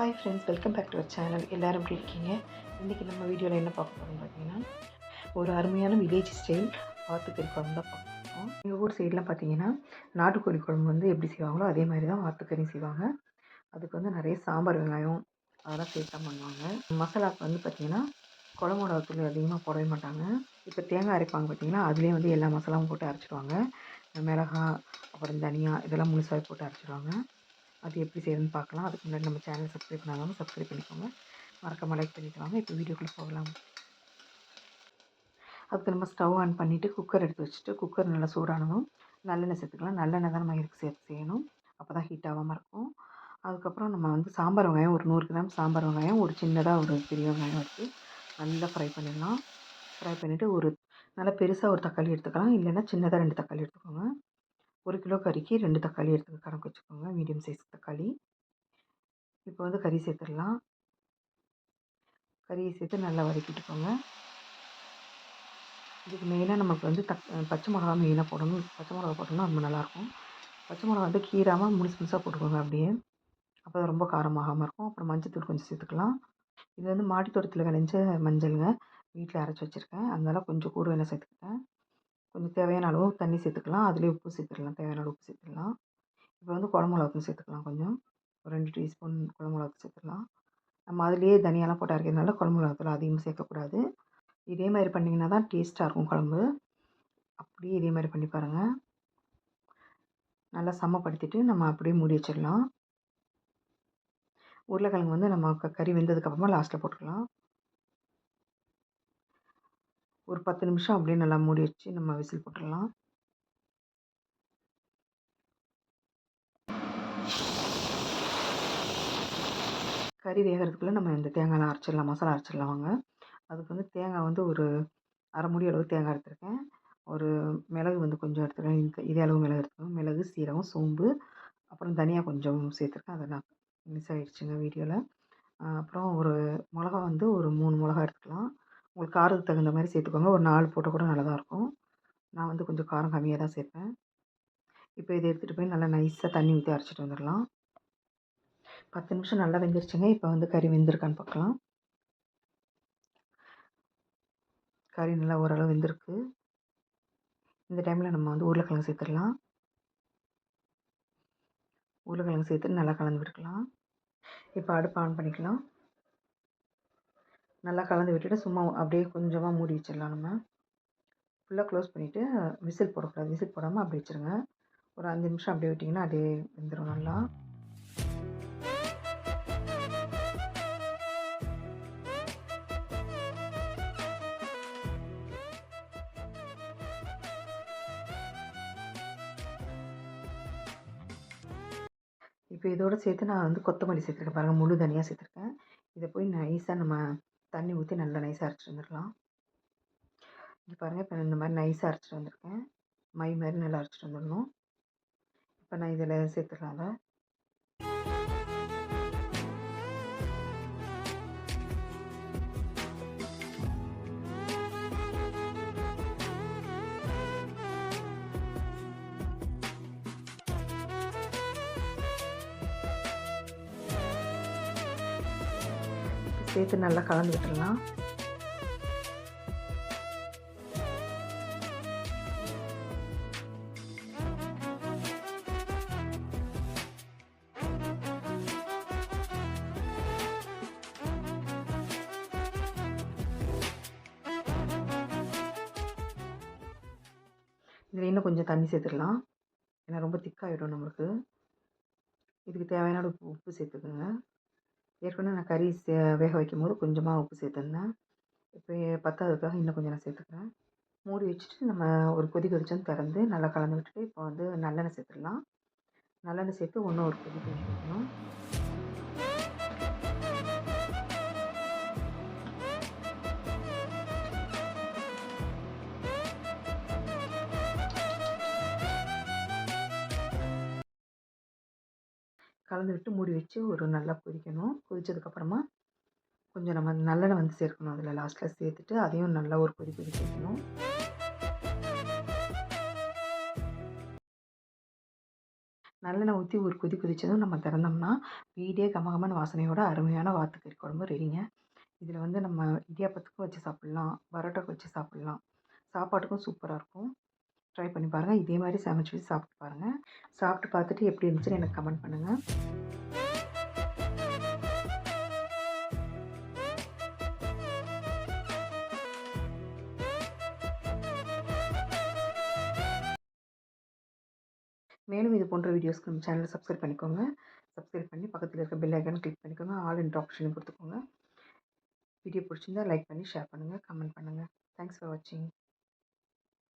Hi friends, welcome back to our channel. எல்லோரும் எப்படி இருக்கீங்க? இன்றைக்கி நம்ம வீடியோவில் என்ன பார்க்க போகிறோம்னு பார்த்தீங்கன்னா, ஒரு அருமையான வில்லேஜ் ஸ்டைல் வாத்துக்கறி குழம்பு தான் பார்க்க போகிறோம். எங்கள் ஊர் சைடெலாம் பார்த்தீங்கன்னா, நாட்டுக்கோழி குழம்பு வந்து எப்படி செய்வாங்களோ அதே மாதிரி தான் வாத்துக்கறி செய்வாங்க. அதுக்கு வந்து நிறைய சாம்பார் வெங்காயம் அதெல்லாம் சேர்த்து தான் பண்ணுவாங்க. மசாலாவுக்கு வந்து பார்த்திங்கன்னா, குழம்பு மிளகாத்தூள் அதிகமாக போடவே மாட்டாங்க. இப்போ தேங்காய் அரைப்பாங்க பார்த்தீங்கன்னா, அதுலேயே வந்து எல்லா மசாலாவும் போட்டு அரைச்சிடுவாங்க. மிளகா, அப்புறம் தனியா இதெல்லாம் முழுசாக போட்டு அரைச்சிடுவாங்க. அது எப்படி செய்யணும்னு பார்க்கலாம். அதுக்கு முன்னாடி நம்ம சேனல் சப்ஸ்கிரைப் பண்ணாதவங்க சப்ஸ்கிரைப் பண்ணிக்கோங்க. மறக்காம லைக் பண்ணிட்டு வாங்க. இப்போ வீடியோக்குள்ளே போகலாம். அதுக்கு நம்ம ஸ்டவ் ஆன் பண்ணிவிட்டு குக்கர் எடுத்து வச்சுட்டு, குக்கர் நல்லா சூடானதும் நல்லெண்ணெய் சேர்த்துக்கலாம். நல்லெண்ணெய் தான் நம்ம இதுக்கு சேர்த்து செய்யணும். அப்போ தான் ஹீட் ஆகாமல் இருக்கும். அதுக்கப்புறம் நம்ம வந்து சாம்பார் வெங்காயம் ஒரு 100 கிராம் சாம்பார் வெங்காயம், ஒரு சின்னதாக ஒரு பெரிய வெங்காயம் எடுத்து நல்லா ஃப்ரை பண்ணிடலாம். ஃப்ரை பண்ணிவிட்டு ஒரு நல்லா பெருசாக ஒரு தக்காளி எடுத்துக்கலாம். இல்லைன்னா சின்னதாக 2 தக்காளி எடுத்துக்கோங்க. 1 கிலோ கறிக்கு 2 தக்காளி எடுத்து கணக்கு வச்சுக்கோங்க. மீடியம் சைஸ் தக்காளி. இப்போ வந்து கறி சேர்த்துடலாம். கறியை சேர்த்து நல்லா வதக்கிட்டுக்கோங்க. இதுக்கு மெயினாக நமக்கு வந்து பச்சை மிளகா மெயினாக போடணும். பச்சை மிளகா போட்டோம்னா ரொம்ப நல்லாயிருக்கும். பச்சை மிளகா வந்து கீறாமல் முழுசாக போட்டுக்கோங்க அப்படியே. அப்போ தான் ரொம்ப காரமாகாமல் இருக்கும். அப்புறம் மஞ்சத்தூள் கொஞ்சம் சேர்த்துக்கலாம். இது வந்து மாடி தோட்டத்தில் விளைஞ்ச மஞ்சளுங்க. வீட்டில் அரைச்சி வச்சுருக்கேன். அதனால் கொஞ்சம் கூட எண்ணெய் சேர்த்துக்கிட்டேன். கொஞ்சம் தேவையான அளவு தண்ணி சேர்த்துக்கலாம். அதுலேயே உப்பு சேர்த்துக்கலாம். தேவையான அளவு உப்பு சேர்த்துக்கலாம். இப்போ வந்து குழம்பு மிளகாத்தூள் சேர்த்துக்கலாம். கொஞ்சம் ஒரு 2 டீஸ்பூன் குழம்பு மிளகாத்தூள் சேர்த்துக்கலாம். நம்ம அதிலேயே தனியாலாம் போட்டு அரைக்கிறதுனால குழம்பு மிளகாத்தூள் அதிகமாக சேர்க்கக்கூடாது. இதே மாதிரி பண்ணிங்கன்னா தான் டேஸ்ட்டாக இருக்கும் குழம்பு. அப்படியே இதே மாதிரி பண்ணி பாருங்கள். நல்லா சமப்படுத்திட்டு நம்ம அப்படியே மூடி வச்சிடலாம். உருளைக்கிழங்கு வந்து நம்ம கறி வெந்ததுக்கப்புறமா லாஸ்ட்டில் போட்டுக்கலாம். ஒரு 10 நிமிஷம் அப்படியே நல்லா மூடி வச்சு நம்ம விசில் போட்டுடலாம். கறி வேகிறதுக்குள்ளே நம்ம இந்த தேங்காய்லாம் அரைச்சிடலாம். மசாலா அரைச்சிடலாம் வாங்க. அதுக்கு வந்து தேங்காய் வந்து ஒரு அரை மூடி அளவு தேங்காய் எடுத்துருக்கேன். ஒரு மிளகு வந்து கொஞ்சம் எடுத்துருக்கேன். இதே அளவு மிளகு எடுத்துக்கோங்க. மிளகு, சீரகம், சோம்பு, அப்புறம் தனியா கொஞ்சம் சேர்த்துருக்கேன். அதை நான் மிஸ் ஆகிடுச்சுங்க வீடியோவில். அப்புறம் ஒரு மிளகா வந்து ஒரு 3 மிளகா எடுத்துக்கலாம். உங்களுக்கு காரத்துக்கு தகுந்த மாதிரி சேர்த்துக்கோங்க. ஒரு 4 போட்டால் கூட நல்லா தான் இருக்கும். நான் வந்து கொஞ்சம் காரம் கம்மியாக தான் சேர்ப்பேன். இப்போ இதை எடுத்துகிட்டு போய் நல்லா நைஸாக தண்ணி ஊற்றி அரைச்சிட்டு வந்துடலாம். 10 நிமிஷம் நல்லா வெந்துருச்சுங்க. இப்போ வந்து கறி வெந்திருக்கான்னு பார்க்கலாம். கறி நல்லா ஓரளவு வெந்திருக்கு. இந்த டைமில் நம்ம வந்து உருளைக்கிழங்கு சேர்த்துடலாம். உருளைக்கிழங்கு சேர்த்துட்டு நல்லா கலந்து விட்டுக்கலாம். இப்போ அடுப்பு ஆன் பண்ணிக்கலாம். நல்லா கலந்து விட்டுட்டு சும்மா அப்படியே கொஞ்சமாக மூடி வச்சிடலாம். நம்ம ஃபுல்லாக க்ளோஸ் பண்ணிவிட்டு விசில் போடக்கூடாது. விசில் போடாமல் அப்படி வச்சுருங்க. ஒரு 5 நிமிஷம் அப்படியே விட்டிங்கன்னா அப்படியே வெந்துடும் நல்லா. இப்போ இதோடு சேர்த்து நான் வந்து கொத்தமல்லி சேர்த்துருக்கேன் பாருங்கள். முழு தனியாக சேர்த்துருக்கேன். இதை போய் நைஸாக நம்ம தண்ணி ஊற்றி நல்லா நைஸாக அரைச்சிட்டு வந்துடலாம். இங்கே பாருங்கள், இப்போ இந்த மாதிரி நைஸாக அரைச்சிட்டு வந்திருக்கேன். மை மாதிரி நல்லா அரைச்சிட்டு வந்துடணும். இப்போ நான் இதில் சேர்த்துக்கலாம். அதை சேர்த்து நல்லா கலந்து விட்டுடலாம். இதில் இன்னும் கொஞ்சம் தண்ணி சேர்த்துக்கலாம். ஏன்னா ரொம்ப திக்காகிடும் நம்மளுக்கு. இதுக்கு தேவையான உப்பு சேர்த்துக்குங்க. ஏற்கனவே நான் கறி வேக வைக்கும்போது கொஞ்சமாக உப்பு சேர்த்துருந்தேன். இப்போ பத்தாததுக்காக இன்னும் கொஞ்சம் நான் சேர்த்துக்கிறேன். மூடி வச்சுட்டு நம்ம ஒரு கொதி கொதிச்சோன்னு திறந்து நல்லா கலந்து விட்டுட்டு இப்போ வந்து நல்லெண்ணெய் சேர்த்துடலாம். நல்லெண்ணெய் சேர்த்து இன்னும் ஒரு கொதி கொதிக்க வைக்கணும். கலந்து விட்டு மூடி வச்சு ஒரு நல்லா கொதிக்கணும். கொதித்ததுக்கப்புறமா கொஞ்சம் நம்ம நல்லெண்ணெய் வந்து சேர்க்கணும். அதில் லாஸ்ட்டில் சேர்த்துட்டு அதையும் நல்லா ஒரு கொதி கொதிக்க வைக்கணும். நல்லெண்ணெய் ஊற்றி ஒரு கொதி கொதிச்சதும் நம்ம திறந்தோம்னா வீடே கமகமன்னு வாசனையோட அருமையான வாத்துக்கறி குழம்பு ரெடிங்க. இதில் வந்து நம்ம இடியாப்பத்துக்கும் வச்சு சாப்பிட்லாம், பரோட்டாக்கு வச்சு சாப்பிட்லாம், சாப்பாட்டுக்கும் சூப்பராக இருக்கும். ட்ரை பண்ணி பாருங்கள். இதே மாதிரி சமைச்சு வச்சு சாப்பிட்டு பாருங்கள். சாப்பிட்டு பார்த்துட்டு எப்படி இருந்துச்சுன்னு எனக்கு கமெண்ட் பண்ணுங்கள். மேலும் இது போன்ற வீடியோஸ்க்கு நம்ம சேனலை சப்ஸ்கிரைப் பண்ணிக்கோங்க. சப்ஸ்கிரைப் பண்ணி பக்கத்தில் இருக்க பெல் ஐக்கானை கிளிக் பண்ணிக்கோங்க. ஆல் என்ற ஆப்ஷனையும் கொடுத்துக்கோங்க. வீடியோ பிடிச்சிருந்தா லைக் பண்ணி ஷேர் பண்ணுங்கள், கமெண்ட் பண்ணுங்கள். தேங்க்ஸ் ஃபார் வாட்சிங்.